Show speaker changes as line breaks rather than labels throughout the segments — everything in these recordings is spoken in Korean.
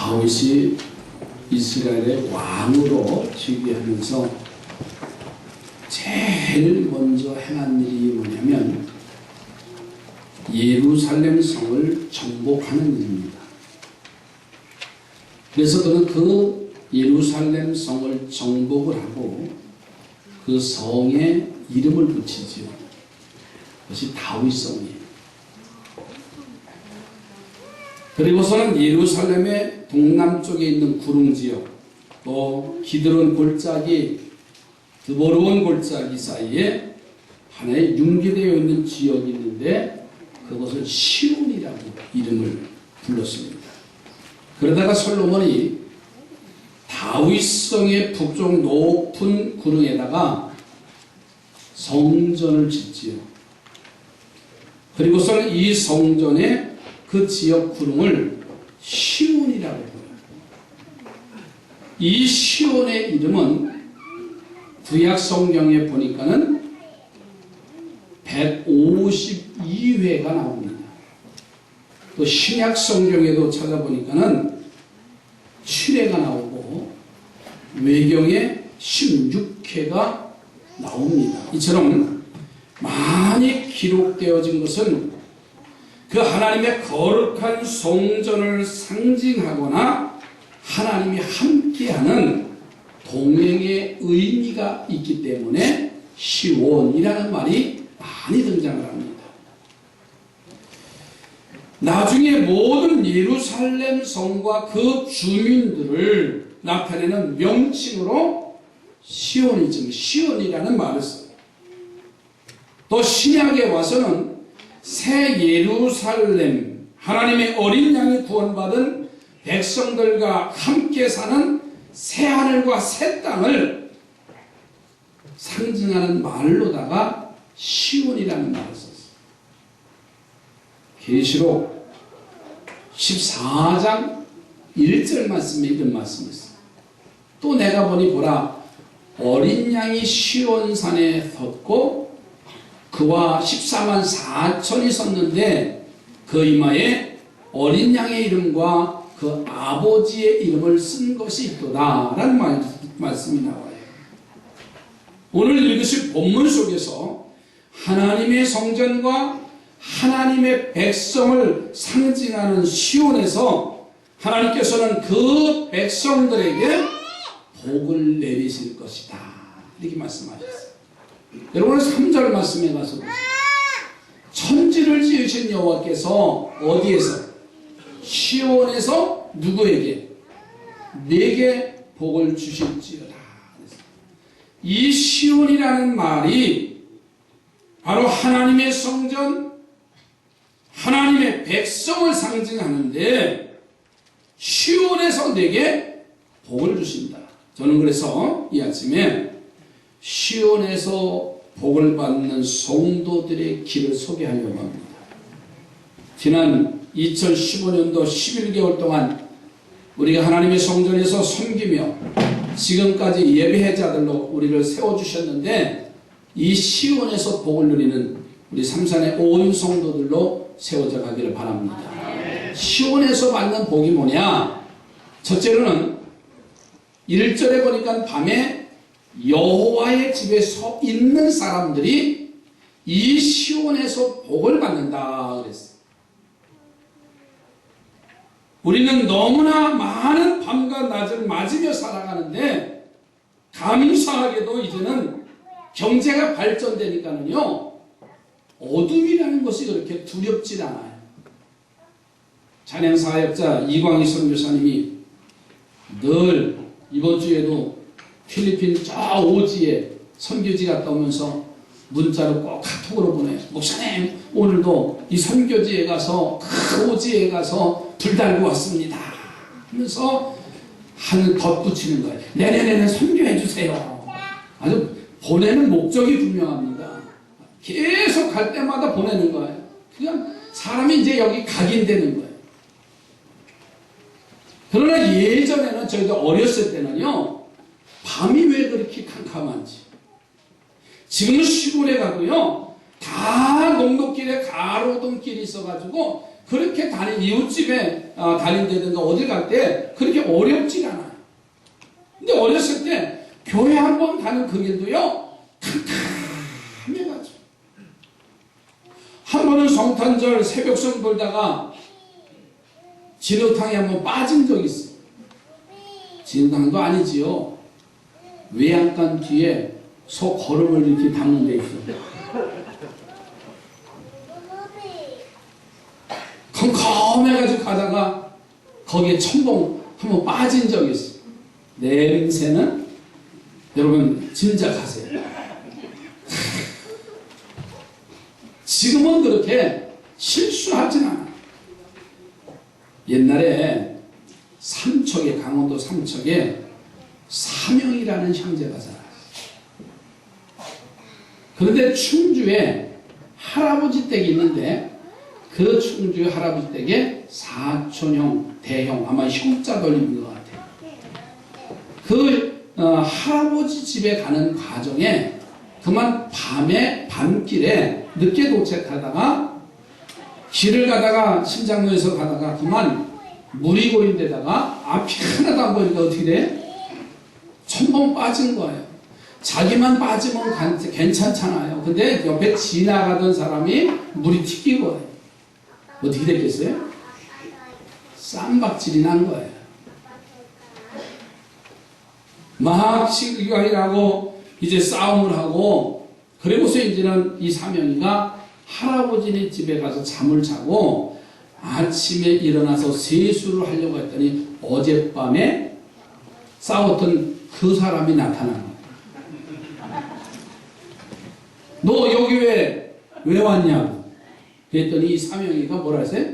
다윗이 이스라엘의 왕으로 즉위하면서 제일 먼저 행한 일이 뭐냐면 예루살렘 성을 정복하는 일입니다. 그래서 그는 그 예루살렘 성을 정복을 하고 그 성에 이름을 붙이지요. 그것이 다윗성이에요. 그리고서는 예루살렘의 동남쪽에 있는 구릉지역, 또 기드론 골짜기, 드보르온 골짜기 사이에 하나의 융기되어 있는 지역이 있는데 그것을 시온이라고 이름을 불렀습니다. 그러다가 솔로몬이 다윗성의 북쪽 높은 구릉에다가 성전을 짓지요. 그리고서는 이 성전에 그 지역 구릉을 시온이라고 불러요. 이 시온의 이름은 구약 성경에 보니까는 152회가 나옵니다. 또 신약 성경에도 찾아보니까는 7회가 나오고 외경에 16회가 나옵니다. 이처럼 많이 기록되어진 것은 그 하나님의 거룩한 성전을 상징하거나 하나님이 함께하는 동행의 의미가 있기 때문에 시온이라는 말이 많이 등장을 합니다. 나중에 모든 예루살렘 성과 그 주민들을 나타내는 명칭으로 시온이즘, 시온이라는 말을 써요. 또 신약에 와서는 새 예루살렘, 하나님의 어린 양이 구원받은 백성들과 함께 사는 새 하늘과 새 땅을 상징하는 말로다가 시온이라는 말을 썼어요. 계시록 14장 1절 말씀에 이런 말씀을 써요. 또 내가 보니 보라, 어린 양이 시온산에 섰고 그와 14만 4천이 섰는데 그 이마에 어린 양의 이름과 그 아버지의 이름을 쓴 것이 있도다 라는 말씀이 나와요. 오늘 읽으실 본문 속에서 하나님의 성전과 하나님의 백성을 상징하는 시온에서 하나님께서는 그 백성들에게 복을 내리실 것이다 이렇게 말씀하셨어요. 여러분은 3절 말씀에 가서 보세요. 천지를 지으신 여호와께서 어디에서? 시온에서 누구에게? 내게 복을 주실지어다. 이 시온이라는 말이 바로 하나님의 성전, 하나님의 백성을 상징하는데 시온에서 내게 복을 주신다. 저는 그래서 이 아침에 시온에서 복을 받는 성도들의 길을 소개하려고 합니다. 지난 2015년도 11개월 동안 우리가 하나님의 성전에서 섬기며 지금까지 예배자들로 우리를 세워주셨는데 이 시온에서 복을 누리는 우리 삼산의 온 성도들로 세워져 가기를 바랍니다. 시온에서 받는 복이 뭐냐? 첫째로는 1절에 보니까 밤에 여호와의 집에 서 있는 사람들이 이 시온에서 복을 받는다 그랬어요. 우리는 너무나 많은 밤과 낮을 맞으며 살아가는데 감사하게도 이제는 경제가 발전되니까는요 어둠이라는 것이 그렇게 두렵질 않아요. 찬양사역자 이광희 선교사님이 늘 이번 주에도 필리핀 저 오지에 선교지 갔다 오면서 문자로 꼭 카톡으로 보내요. 목사님 오늘도 이 선교지에 가서 그 오지에 가서 불 달고 왔습니다 하면서 한 덧붙이는 거예요. 내년에는 선교해 주세요. 아주 보내는 목적이 분명합니다. 계속 갈 때마다 보내는 거예요. 그냥 사람이 이제 여기 각인되는 거예요. 그러나 예전에는 저희도 어렸을 때는요 밤이 왜 그렇게 캄캄한지, 지금은 시골에 가도요 다 농도길에 가로등길이 있어가지고 그렇게 이웃집에 다닌다든가 어딜 갈 때 그렇게 어렵지 않아요. 근데 어렸을 때 교회 한 번 가는 그 길도요, 캄캄해가지고. 한 번은 성탄절 새벽송 돌다가 진흙탕에 한번 빠진 적이 있어요. 진흙탕도 아니지요. 외양간 뒤에 소 거름을 이렇게 담는 데 있어요. 컴컴해가지고 가다가 거기에 첨벙 한번 빠진 적이 있어요. 냄새는 여러분 짐작하세요. 지금은 그렇게 실수하진 않아요. 옛날에 삼척에, 강원도 삼척에 사명이라는 형제가 살아요. 그런데 충주에 할아버지 댁이 있는데 그 충주 할아버지 댁에 사촌형, 대형, 아마 형자 돌림인 것 같아요. 그 할아버지 집에 가는 과정에 그만 밤길에 늦게 도착하다가 길을 가다가 신장로에서 가다가 그만 물이 고인 데다가 앞이 하나도 안 보이니까 어떻게 돼? 첨벙 빠진 거예요. 자기만 빠지면 괜찮잖아요. 근데 옆에 지나가던 사람이 물이 튀긴 거예요. 어떻게 됐겠어요? 쌈박질이 난 거예요. 막 시기가 일하고 이제 싸움을 하고, 그리고서 이제는 이 사명이가 할아버지네 집에 가서 잠을 자고 아침에 일어나서 세수를 하려고 했더니 어젯밤에 싸웠던 그 사람이 나타난 거예요. 너 여기 왜 왔냐고. 그랬더니 이 사명이가 뭐라 했어요?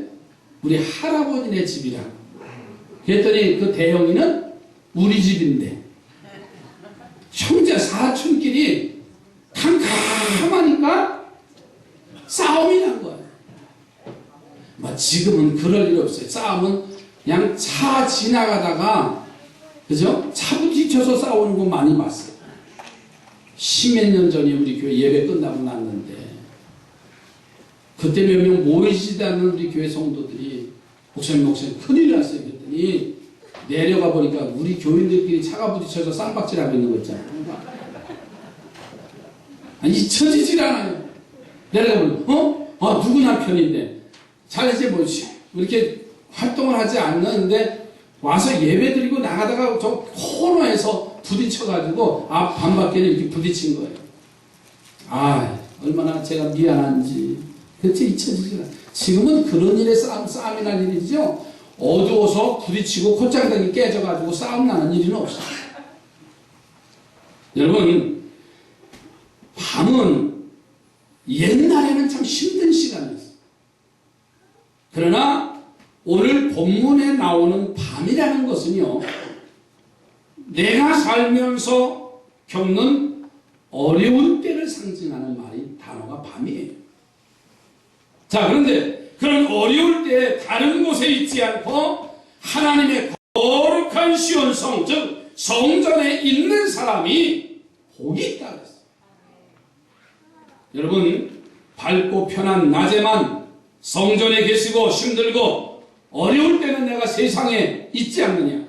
우리 할아버지네 집이라고. 그랬더니 그 대형이는 우리 집인데, 형제 사촌끼리 캄캄하니까 싸움이 난 거예요. 지금은 그럴 일 없어요. 싸움은 그냥 차 지나가다가, 그죠? 차 부딪혀서 싸우는 거 많이 봤어요. 십몇 년 전에 우리 교회 예배 끝나고 났는데, 그때 몇 명 모이지도 않는 우리 교회 성도들이 목사님 큰일 났어요. 그랬더니 내려가 보니까 우리 교인들끼리 차가 부딪혀서 쌍박질하고 있는 거 있잖아요. 아니, 잊혀지질 않아요. 내려가 보니까 누구 남편인데 잘이제 뭐 이렇게 활동을 하지 않는데 와서 예배 드리고 나가다가 저 코너에서 부딪혀가지고 앞 반바퀴를 이렇게 부딪힌 거예요. 아, 얼마나 제가 미안한지. 그치, 잊혀지질 않아요. 지금은 그런 일에 싸움이 날 일이죠. 어두워서 부딪히고 콧장등이 깨져가지고 싸움 나는 일은 없어요. 여러분, 밤은 옛날에는 참 힘든 시간이었어요. 그러나 오늘 본문에 나오는 밤이라는 것은요, 내가 살면서 겪는 어려운 때를 상징하는 단어가 밤이에요. 자, 그런데 그런 어려울 때 다른 곳에 있지 않고 하나님의 거룩한 시온성, 즉 성전에 있는 사람이 복이 있다 그랬어요. 여러분, 밝고 편한 낮에만 성전에 계시고 힘들고 어려울 때는 내가 세상에 있지 않느냐.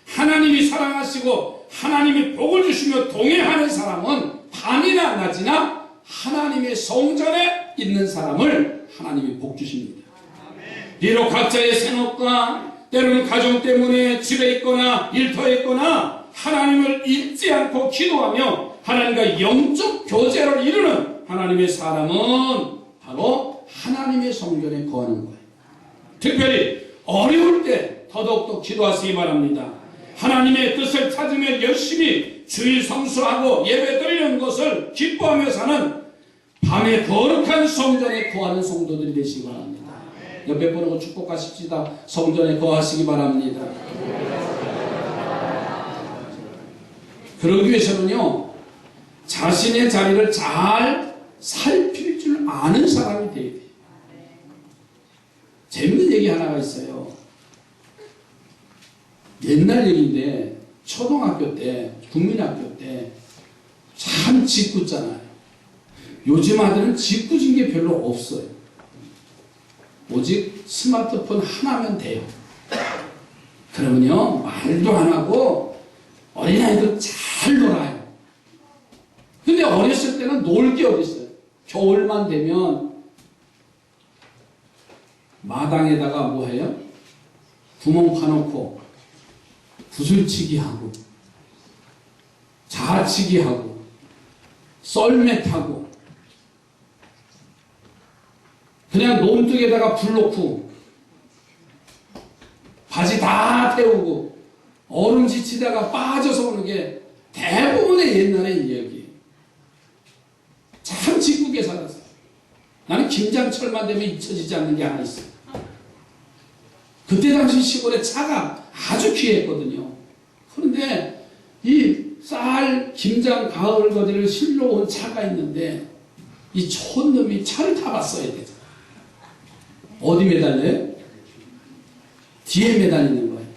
하나님이 사랑하시고 하나님이 복을 주시며 동행하는 사람은 밤이나 낮이나 하나님의 성전에 있는 사람을 하나님이 복 주십니다. 비록 각자의 생업과 때로는 가정 때문에 집에 있거나 일터에 있거나 하나님을 잊지 않고 기도하며 하나님과 영적 교제를 이루는 하나님의 사람은 바로 하나님의 성전에 거하는 거예요. 특별히 어려울 때 더더욱더 기도하시기 바랍니다. 하나님의 뜻을 찾으며 열심히 주일 성수하고 예배 드리는 것을 기뻐하며 사는 밤에 거룩한 성전에 거하는 성도들이 되시기 바랍니다. 옆에 보내고 축복하십시다. 성전에 거하시기 바랍니다. 그러기 위해서는요, 자신의 자리를 잘 살필 줄 아는 사람이 되어야 돼요. 재밌는 얘기 하나가 있어요. 옛날 얘기인데 초등학교 때, 국민학교 때 참 짓궂잖아요. 요즘 아들은 짓궂은 게 별로 없어요. 오직 스마트폰 하나면 돼요. 그러면요 말도 안 하고 어린아이도 잘 놀아요. 근데 어렸을 때는 놀 게 어디 있어요. 겨울만 되면 마당에다가 뭐 해요? 구멍 파놓고 구슬치기 하고 자치기 하고 썰매 타고 그냥 논둑에다가 불 놓고 바지 다 태우고 얼음 지치다가 빠져서 오는 게 대부분의 옛날의 이야기예요. 참 짓궂게 살았어요. 나는 김장철만 되면 잊혀지지 않는 게 하나 있어요. 그때 당시 시골에 차가 아주 귀했거든요. 그런데 이 쌀, 김장, 가을 거지를 실러 온 차가 있는데 이 촌놈이 차를 타봤어야 되잖아. 어디 매달려요? 뒤에 매달리는 거예요.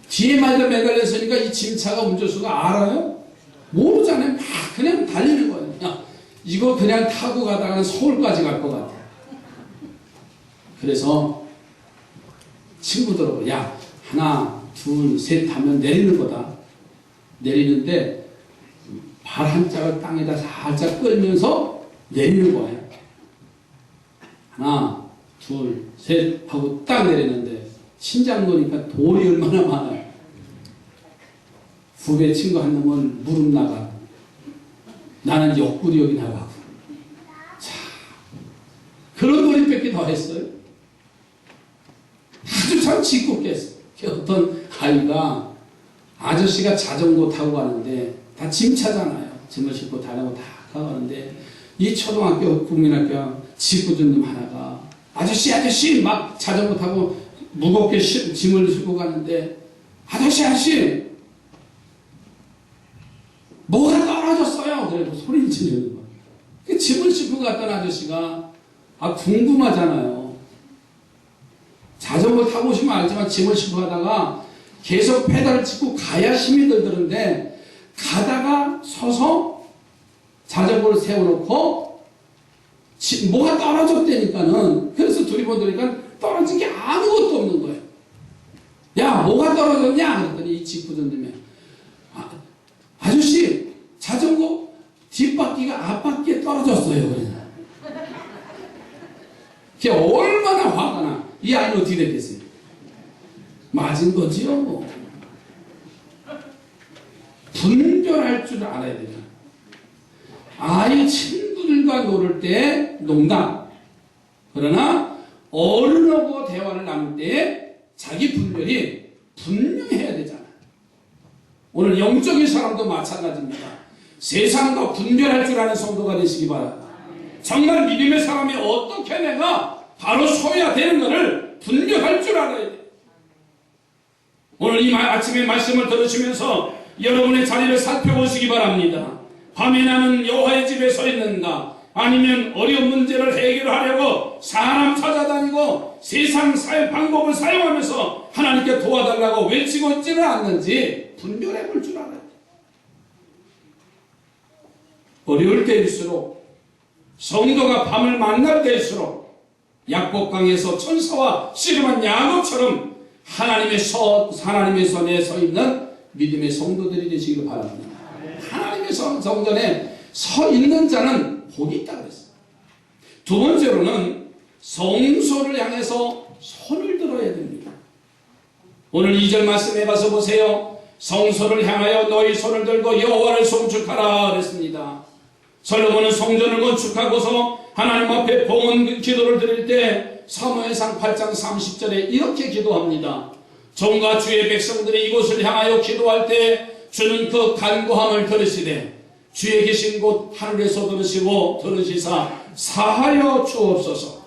뒤에 매달렸으니까 이 짐차가 운전수가 알아요? 모르잖아요. 막 그냥 달리는 거예요. 야, 이거 그냥 타고 가다가는 서울까지 갈 것 같아. 그래서 친구들하고 야 하나 둘 셋 하면 내리는 거다. 내리는데 발 한 짝을 땅에다 살짝 끌면서 내리는 거예요. 하나 둘 셋 하고 딱 내리는데 신장 놓으니까 돌이 얼마나 많아요. 후배 친구 한 놈은 무릎 나가 나는 옆구리 나가고 자 그런 놀이밖에 더 했어요. 아주 참 짓궂게 했어요. 어떤 아이가 아저씨가 자전거 타고 가는데 다 짐차잖아요. 짐을 싣고 다니고 다 가는데 이 초등학교 국민학교 직구준님 하나가 아저씨 막 자전거 타고 무겁게 짐을 싣고 가는데 아저씨 뭐가 떨어졌어요. 그래도 소리 지르는 거예요. 그 짐을 싣고 갔던 아저씨가 궁금하잖아요. 자전거 타고 오시면 알지만 짐을 싣고 가다가 계속 페달을 짚고 가야 힘이 들던데 가다가 서서 자전거를 세워놓고 뭐가 떨어졌다니까는 그래서 두리번두리니까 떨어진 게 아무것도 없는 거예요. 야 뭐가 떨어졌냐 그랬더니 이 직구전님이 아저씨 자전거 뒷바퀴가 앞바퀴에 떨어졌어요. 그래서 그게 얼마나 화가 나. 이 아이는 어떻게 됐겠어요? 맞은 거지요. 분별할 줄 알아야 되잖아. 아이 친구들과 놀을 때 농담. 그러나 어른하고 대화를 나눌 때 자기 분별이 분명해야 되잖아. 오늘 영적인 사람도 마찬가지입니다. 세상과 분별할 줄 아는 성도가 되시기 바랍니다. 정말 믿음의 사람이 어떻게 내가 바로 서야 되는 것을 분별할 줄 알아야 돼. 오늘 이 아침에 말씀을 들으시면서 여러분의 자리를 살펴보시기 바랍니다. 밤에 나는 여호와의 집에 서 있는가? 아니면 어려운 문제를 해결하려고 사람 찾아다니고 세상 방법을 사용하면서 하나님께 도와달라고 외치고 있지는 않는지 분별해 볼 줄 알아야 돼. 어려울 때일수록 성도가 밤을 만날 때일수록 약복강에서 천사와 씨름한 야곱처럼 하나님의 손에 서 있는 믿음의 성도들이 되시기를 바랍니다. 하나님의 성전에 서 있는 자는 복이 있다 그랬어요. 두 번째로는 성소를 향해서 손을 들어야 됩니다. 오늘 2절 말씀해 봐서 보세요. 성소를 향하여 너희 손을 들고 여호와를 송축하라 그랬습니다. 솔로몬은 성전을 건축하고서 하나님 앞에 봉헌 기도를 드릴 때 사무엘상 8장 30절에 이렇게 기도합니다. 종과 주의 백성들이 이곳을 향하여 기도할 때 주는 그 간구함을 들으시되 주의 계신 곳 하늘에서 들으시사 사하여 주옵소서.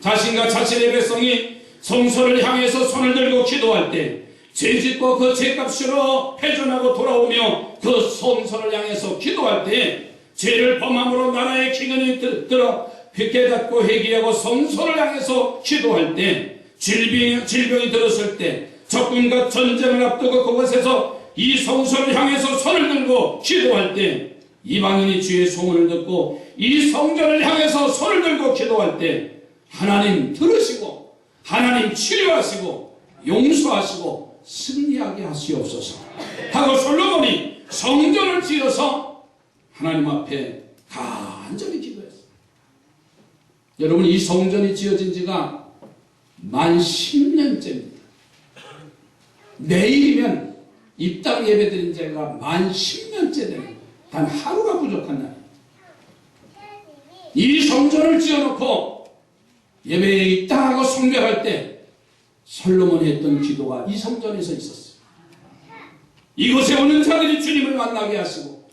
자신과 자신의 백성이 성소를 향해서 손을 들고 기도할 때 죄짓고 그 죄값으로 회전하고 돌아오며 그 성소를 향해서 기도할 때 죄를 범함으로 나라의 기근이 들어 깨닫고 회개하고 성소를 향해서 기도할 때 질병이 들었을 때 적군과 전쟁을 앞두고 그곳에서 이 성소를 향해서 손을 들고 기도할 때 이방인이 주의 소문을 듣고 이 성전을 향해서 손을 들고 기도할 때 하나님 들으시고 하나님 치료하시고 용서하시고 승리하게 하시옵소서 하고 솔로몬이 성전을 지어서 하나님 앞에 간절히 기도했어요. 여러분, 이 성전이 지어진 지가 만 10년째입니다. 내일이면 입당 예배드린 지가 만 10년째 되는, 단 하루가 부족한 날이에요. 이 성전을 지어놓고 예배에 입당하고 성별할 때 솔로몬이 했던 기도가 이 성전에서 있었어요. 이곳에 오는 자들이 주님을 만나게 하시고,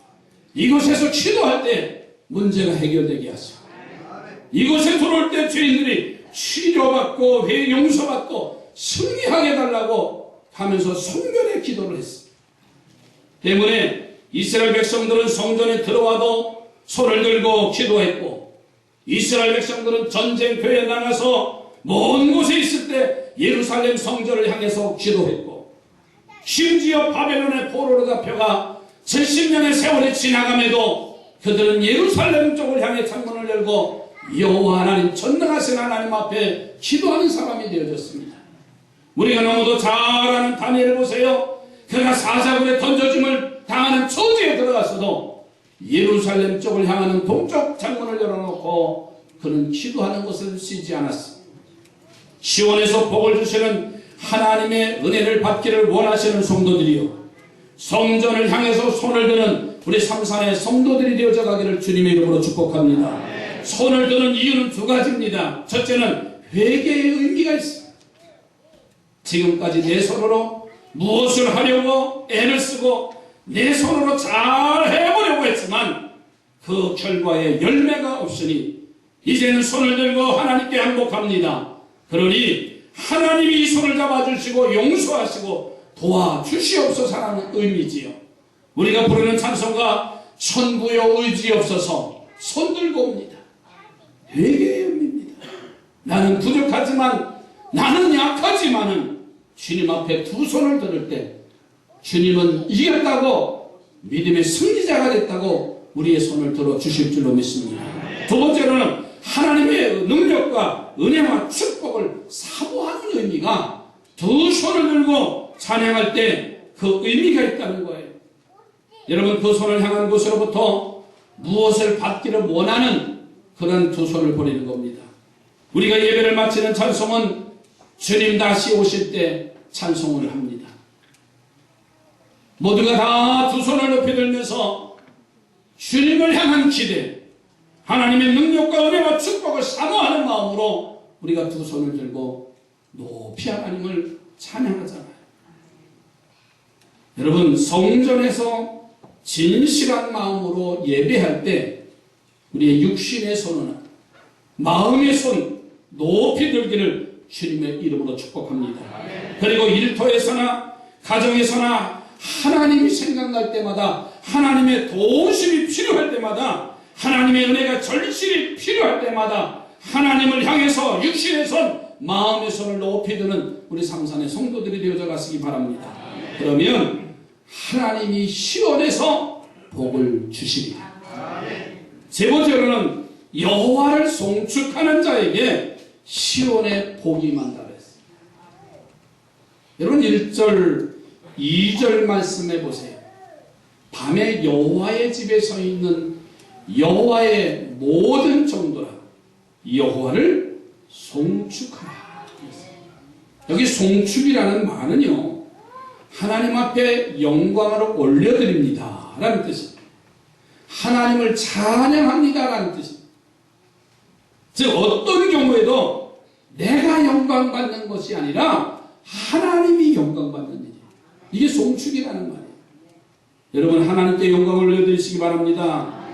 이곳에서 기도할 때 문제가 해결되게 하시고, 이곳에 들어올 때 죄인들이 치료받고 회개 용서받고 승리하게 달라고 하면서 성결의 기도를 했어요. 때문에 이스라엘 백성들은 성전에 들어와도 손을 들고 기도했고, 이스라엘 백성들은 전쟁터에 나가서 먼 곳에 있을 때 예루살렘 성전을 향해서 기도했고, 심지어 바벨론의 포로로 잡혀가 70년의 세월이 지나감에도 그들은 예루살렘 쪽을 향해 창문을 열고 여호와 하나님, 전능하신 하나님 앞에 기도하는 사람이 되어졌습니다. 우리가 너무도 잘 아는 다니엘을 보세요. 그가 사자굴에 던져짐을 당하는 처지에 들어갔어도 예루살렘 쪽을 향하는 동쪽 창문을 열어놓고 그는 기도하는 것을 쉬지 않았습니다. 시온에서 복을 주시는 하나님의 은혜를 받기를 원하시는 성도들이요, 성전을 향해서 손을 드는 우리 삼산의 성도들이 되어져 가기를 주님의 이름으로 축복합니다. 손을 드는 이유는 두 가지입니다. 첫째는 회개의 의미가 있습니다. 지금까지 내 손으로 무엇을 하려고 애를 쓰고 내 손으로 잘 해보려고 했지만 그 결과에 열매가 없으니 이제는 손을 들고 하나님께 항복합니다. 그러니 하나님이 이 손을 잡아주시고 용서하시고 도와주시옵소서라는 의미지요. 우리가 부르는 찬송가 천부여 의지없어서 손 들고 옵니다. 회개의 의미입니다. 나는 부족하지만, 나는 약하지만은 주님 앞에 두 손을 들을 때 주님은 이겼다고, 믿음의 승리자가 됐다고 우리의 손을 들어 주실 줄로 믿습니다. 두 번째로는 하나님의 능력과 은혜와 축복을 사모하는 의미가 두 손을 들고 찬양할 때 그 의미가 있다는 거예요. 여러분, 그 손을 향한 곳으로부터 무엇을 받기를 원하는 그런 두 손을 보내는 겁니다. 우리가 예배를 마치는 찬송은 주님 다시 오실 때 찬송을 합니다. 모두가 다 두 손을 높이 들면서 주님을 향한 기대, 하나님의 능력과 은혜와 축복을 사모하는 마음으로 우리가 두 손을 들고 높이 하나님을 찬양하잖아요. 여러분, 성전에서 진실한 마음으로 예배할 때 우리의 육신의 손은 마음의 손 높이 들기를 주님의 이름으로 축복합니다. 그리고 일터에서나 가정에서나 하나님이 생각날 때마다, 하나님의 도우심이 필요할 때마다, 하나님의 은혜가 절실히 필요할 때마다 하나님을 향해서 육신의 손, 마음의 손을 높이 드는 우리 삼산의 성도들이 되어져 가시기 바랍니다. 그러면 하나님이 시온에서 복을 주시리라. 세 번째로는 여호와를 송축하는 자에게 시온의 복이 임한다 그랬어요. 여러분, 1절 2절 말씀해 보세요. 밤에 여호와의 집에 서 있는 여호와의 모든 종들아 여호와를 송축하라. 여기 송축이라는 말은요, 하나님 앞에 영광을 올려드립니다 라는 뜻입니다. 하나님을 찬양합니다 라는 뜻입니다. 즉, 어떤 경우에도 내가 영광 받는 것이 아니라 하나님이 영광 받는 일이에요. 이게 송축이라는 말이에요. 여러분, 하나님께 영광을 올려드리시기 바랍니다.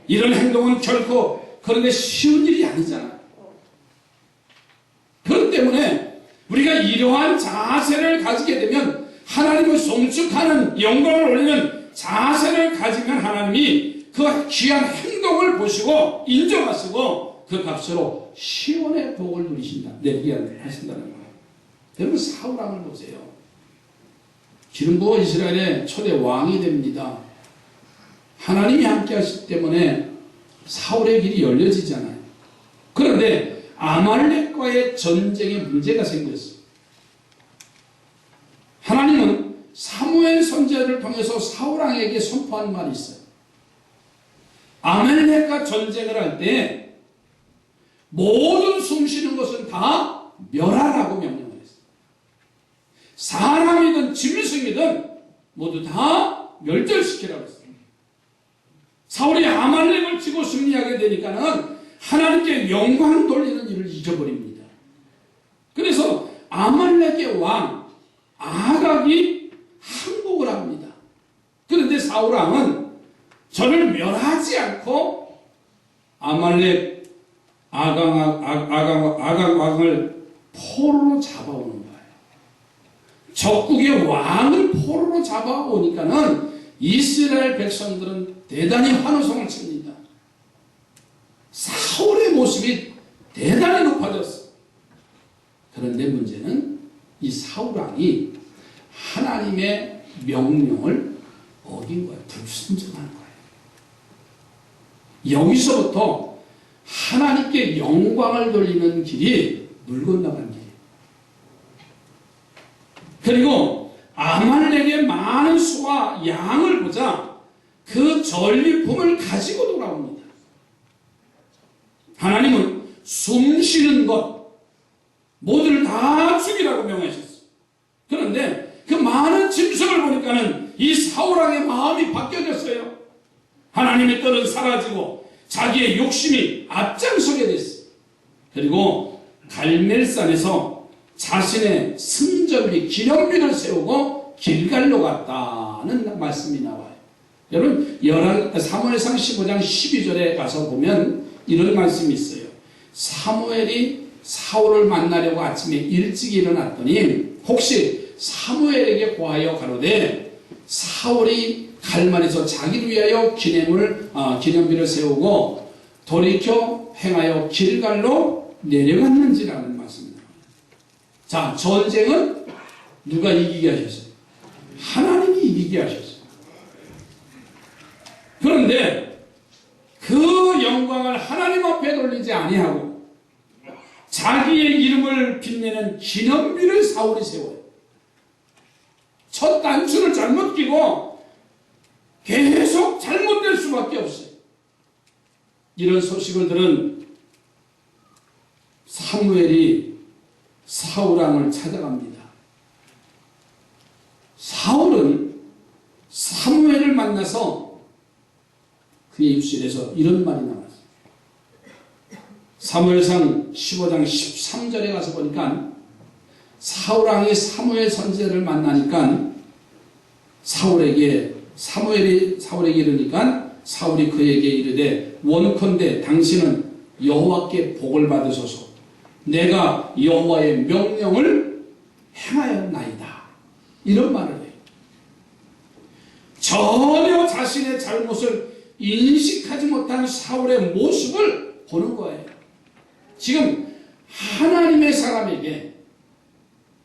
이런 행동은 결코 그런데 쉬운 일이 아니잖아요. 그렇기 때문에 우리가 이러한 자세를 가지게 되면, 하나님을 송축하는, 영광을 올리는 자세를 가지면 하나님이 그 귀한 행동을 보시고 인정하시고 그 값으로 시온의 복을 내리게 하신다는 거예요. 여러분, 사울왕을 보세요. 기름 부어 이스라엘의 초대 왕이 됩니다. 하나님이 함께 하시기 때문에 사울의 길이 열려지잖아요. 그런데 아말렉과의 전쟁에 문제가 생겼어요. 하나님은 사무엘 선지자를 통해서 사울왕에게 선포한 말이 있어요. 아말렉과 전쟁을 할 때 모든 숨쉬는 것은 다 멸하라고 명령을 했어요. 사람이든 짐승이든 모두 다 멸절시키라고 했어요. 사울이 아말렉을 치고 승리하게 되니까는 하나님께 영광 돌리는 일을 잊어버립니다. 그래서 아말렉의 왕 아각이 항복을 합니다. 그런데 사울왕은 저를 멸하지 않고 아말렉 아각 왕을 포로로 잡아오는 거예요. 적국의 왕을 포로로 잡아오니까는 이스라엘 백성들은 대단히 환호성을 칩니다. 사울의 모습이 대단히 높아졌어. 그런데 문제는 이 사울왕이 하나님의 명령을 어긴 거예요. 불순종한 거예요. 여기서부터 하나님께 영광을 돌리는 길이 물 건너간 길이에요. 그리고 아말렉의 많은 수와 양을 보자 그 전리품을 가지고 돌아옵니다. 하나님은 숨쉬는 것 모두를 다 죽이라고 명하셨어요. 그런데 그 많은 짐승을 보니까는 이 사울왕의 마음이 바뀌어졌어요. 하나님의 뜻은 사라지고 자기의 욕심이 앞장서게 됐어요. 그리고 갈멜산에서 자신의 승전비 기념비를 세우고 길갈로 갔다는 말씀이 나와요. 여러분 사무엘상 15장 12절에 가서 보면 이런 말씀이 있어요. 사무엘이 사울을 만나려고 아침에 일찍 일어났더니 혹시 사무엘에게 고하여 가로되 사울이 갈만에서 자기를 위하여 기념비를 세우고 돌이켜 행하여 길갈로 내려갔는지라는 말씀입니다. 자, 전쟁은 누가 이기게 하셨어요? 하나님이 이기게 하셨어요. 그런데 그 영광을 하나님 앞에 돌리지 아니하고 자기의 이름을 빛내는 기념비를 사울이 세워요. 첫 단추를 잘못 끼고 계속 잘못될 수밖에 없어요. 이런 소식을 들은 사무엘이 사울왕을 찾아갑니다. 사울은 사무엘을 만나서 그의 입술에서 이런 말이 나왔어요. 사무엘상 15장 13절에 가서 보니까 사울왕이 사무엘 선지자를 만나니까 사울에게 이르니까 사울이 그에게 이르되 원컨대 당신은 여호와께 복을 받으소서. 내가 여호와의 명령을 행하였나이다. 이런 말을 해요. 전혀 자신의 잘못을 인식하지 못한 사울의 모습을 보는 거예요. 지금 하나님의 사람에게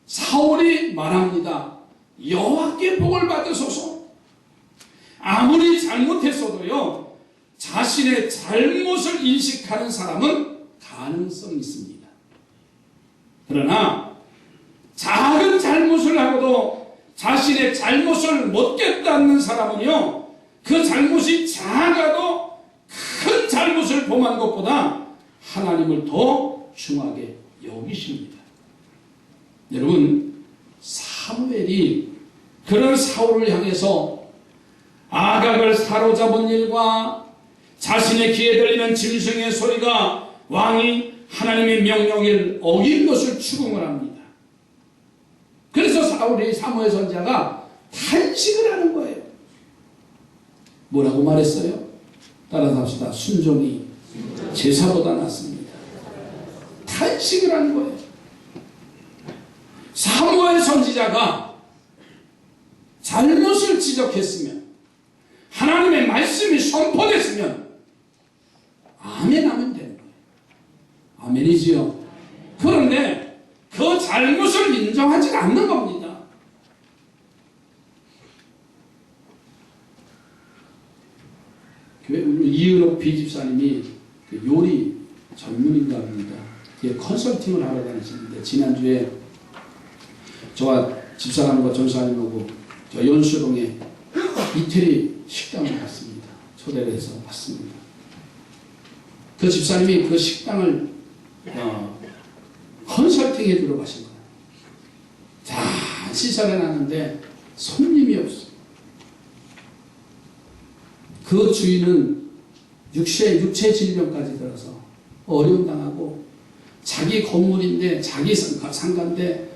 사울이 말합니다. 여호와께 복을 받으소서. 아무리 잘못했어도요, 자신의 잘못을 인식하는 사람은 가능성이 있습니다. 그러나 작은 잘못을 하고도 자신의 잘못을 못 깨닫는 사람은요, 그 잘못이 작아도 큰 잘못을 범한 것보다 하나님을 더 중하게 여기십니다. 여러분, 사무엘이 그런 사울을 향해서 아각을 사로잡은 일과 자신의 귀에 들리는 짐승의 소리가 왕이 하나님의 명령을 어긴 것을 추궁을 합니다. 그래서 사무엘 선지자가 탄식을 하는 거예요. 뭐라고 말했어요? 따라서 합시다. 순종이 제사보다 낫습니다. 탄식을 하는 거예요. 사무엘 선지자가 잘못을 지적했으면, 하나님의 말씀이 선포됐으면 아멘 하면 되는 거예요. 아멘이지요. 그런데 그 잘못을 인정하지 않는 겁니다. 교회 이은옥 비집사님이 요리 전문인가 합니다. 컨설팅을 하러 다니시는데 지난주에 저와 집사람과 전사님하고 저 연수동에 이태리 식당을 갔습니다. 초대를 해서 갔습니다. 그 집사님이 그 식당을 컨설팅해 주러 가신 거예요. 다 시설해 놨는데 손님이 없어. 그 주인은 육체 질병까지 들어서 어려움 당하고 자기 건물인데 자기 상가인데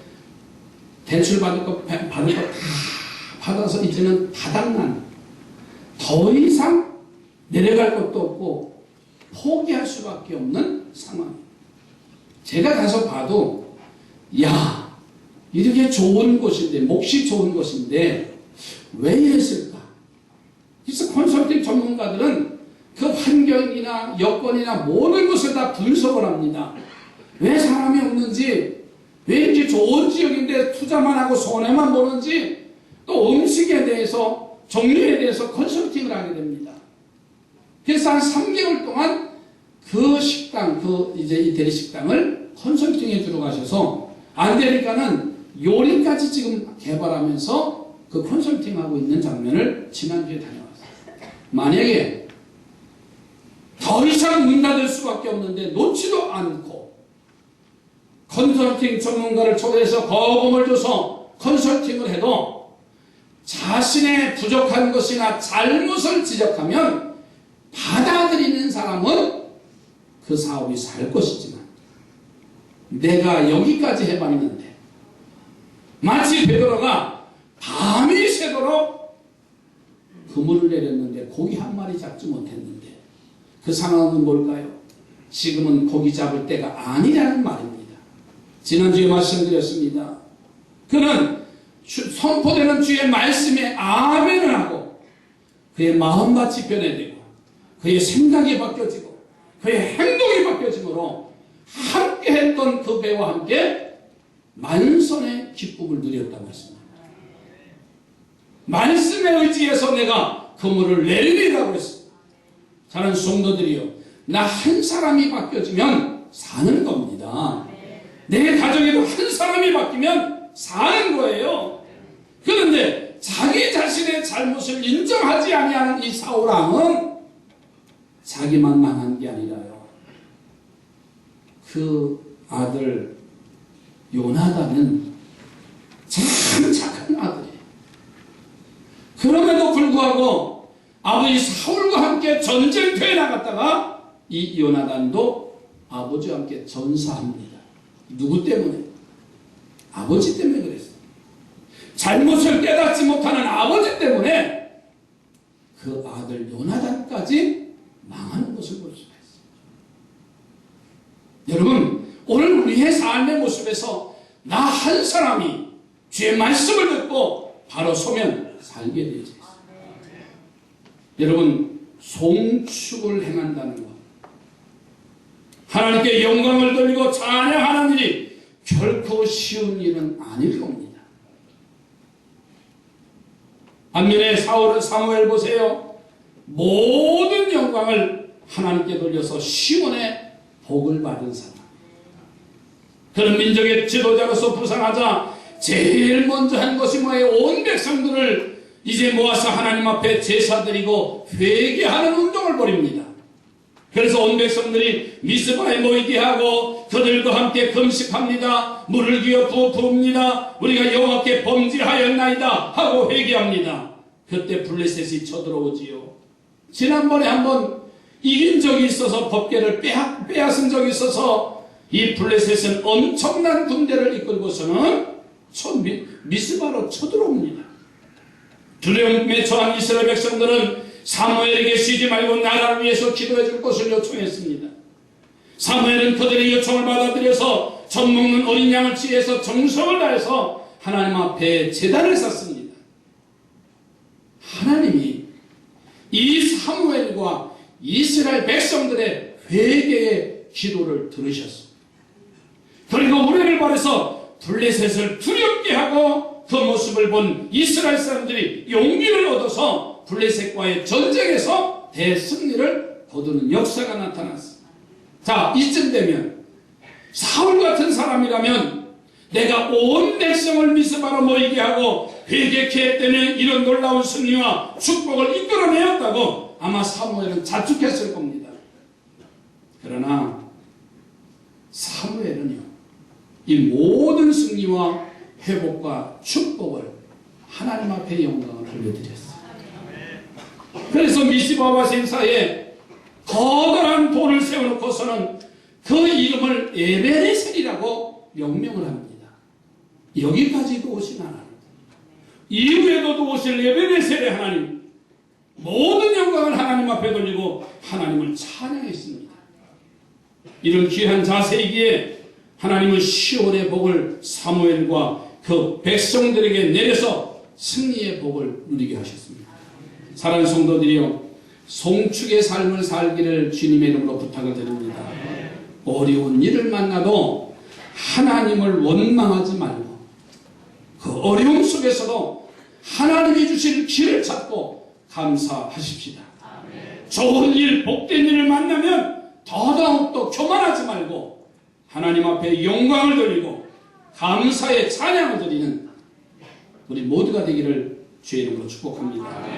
대출 받을 거 다 받아서 이제는 바닥난 더 이상 내려갈 것도 없고 포기할 수밖에 없는 상황. 제가 가서 봐도 야 이렇게 좋은 곳인데 몫이 좋은 곳인데 왜 이랬을까? 그래서 컨설팅 전문가들은 그 환경이나 여건이나 모든 것을 다 분석을 합니다. 왜 사람이 없는지, 왜 이렇게 좋은 지역인데 투자만 하고 손해만 보는지, 또 음식에 대해서, 종류에 대해서 컨설팅을 하게 됩니다. 그래서 한 3개월 동안 그 식당, 이제 이태리 식당을 컨설팅에 들어가셔서 안 되니까는 요리까지 지금 개발하면서 그 컨설팅하고 있는 장면을 지난주에 다녀왔어요. 만약에 더 이상 문 닫을 수밖에 없는데 놓지도 않고 컨설팅 전문가를 초대해서 거금을 줘서 컨설팅을 해도 자신의 부족한 것이나 잘못을 지적하면 받아들이는 사람은 그 사업이 살 것이지만 내가 여기까지 해봤는데 마치 베드로가 밤이 새도록 그물을 내렸는데 고기 한 마리 잡지 못했는데 그 상황은 뭘까요? 지금은 고기 잡을 때가 아니라는 말입니다. 지난주에 말씀드렸습니다. 그는 선포되는 주의 말씀에 아멘을 하고 그의 마음밭이 변해되고 그의 생각이 바뀌어지고 그의 행동이 바뀌어지므로 함께 했던 그 배와 함께 만선의 기쁨을 누렸다고 했습니다. 말씀에 의지해서 내가 그물을 내리리라고 했습니다. 저는 성도들이요, 나 한 사람이 바뀌어지면 사는 겁니다. 내 가정에도 한 사람이 바뀌면 사는 거예요. 그런데 자기 자신의 잘못을 인정하지 아니하는 이 사울왕은 자기만 망한 게 아니라요, 그 아들 요나단은 참 착한 아들이에요. 그럼에도 불구하고 아버지 사울과 함께 전쟁터에 나갔다가 이 요나단도 아버지와 함께 전사합니다. 누구 때문에? 아버지 때문에 그랬어요. 잘못을 깨닫지 못하는 아버지 때문에 그 아들 요나단까지 망하는 것을 볼 수가 있어요. 여러분, 오늘 우리의 삶의 모습에서 나 한 사람이 주의 말씀을 듣고 바로 서면 살게 되어 있어요. 여러분, 송축을 행한다는 것, 하나님께 영광을 돌리고 찬양하는 일이 결코 쉬운 일은 아닐 겁니다. 반면에 사무엘 보세요. 모든 영광을 하나님께 돌려서 시온의 복을 받은 사람. 그런 민족의 지도자로서 부상하자 제일 먼저 한 것이 뭐예요? 온 백성들을 이제 모아서 하나님 앞에 제사드리고 회개하는 운동을 벌입니다. 그래서 온 백성들이 미스바에 모이게 하고 그들과 함께 금식합니다. 물을 기어 부읍니다. 우리가 여호와께 범죄하였나이다 하고 회개합니다. 그때 블레셋이 쳐들어오지요. 지난번에 한번 이긴 적이 있어서 법궤를 빼앗은 적이 있어서 이 블레셋은 엄청난 군대를 이끌고서는 미스바로 쳐들어옵니다. 두려움에 처한 이스라엘 백성들은 사무엘에게 쉬지 말고 나라를 위해서 기도해 줄 것을 요청했습니다. 사무엘은 그들의 요청을 받아들여서 젖 먹는 어린 양을 취해서 정성을 다해서 하나님 앞에 제단을 쌓습니다. 하나님이 이 사무엘과 이스라엘 백성들의 회개의 기도를 들으셨습니다. 그리고 우리를 바라서 블레셋을 두렵게 하고 그 모습을 본 이스라엘 사람들이 용기를 얻어서 블레셋과의 전쟁에서 대승리를 거두는 역사가 나타났습니다. 자, 이쯤 되면 사울 같은 사람이라면 내가 온 백성을 미스바로 모이게 하고 회개케 했더니 이런 놀라운 승리와 축복을 이끌어내었다고 아마 사무엘은 자축했을 겁니다. 그러나 사무엘은요, 이 모든 승리와 회복과 축복을 하나님 앞에 영광을 돌려드렸어요. 그래서 미스바와 생사에 거대한 돌을 세워놓고서는 그 이름을 에베네셀이라고 명명을 합니다. 여기까지도 오신 하나님, 이후에도 오실 에베네셀의 하나님, 모든 영광을 하나님 앞에 돌리고 하나님을 찬양했습니다. 이런 귀한 자세이기에 하나님은 시온의 복을 사무엘과 그 백성들에게 내려서 승리의 복을 누리게 하셨습니다. 사랑하는 성도들이여, 송축의 삶을 살기를 주님의 이름으로 부탁을 드립니다. 어려운 일을 만나도 하나님을 원망하지 말고 그 어려움 속에서도 하나님이 주신 길을 찾고 감사하십시다. 좋은 일, 복된 일을 만나면 더더욱 교만하지 말고 하나님 앞에 영광을 돌리고 감사의 찬양을 드리는 우리 모두가 되기를 주의 이름으로 축복합니다.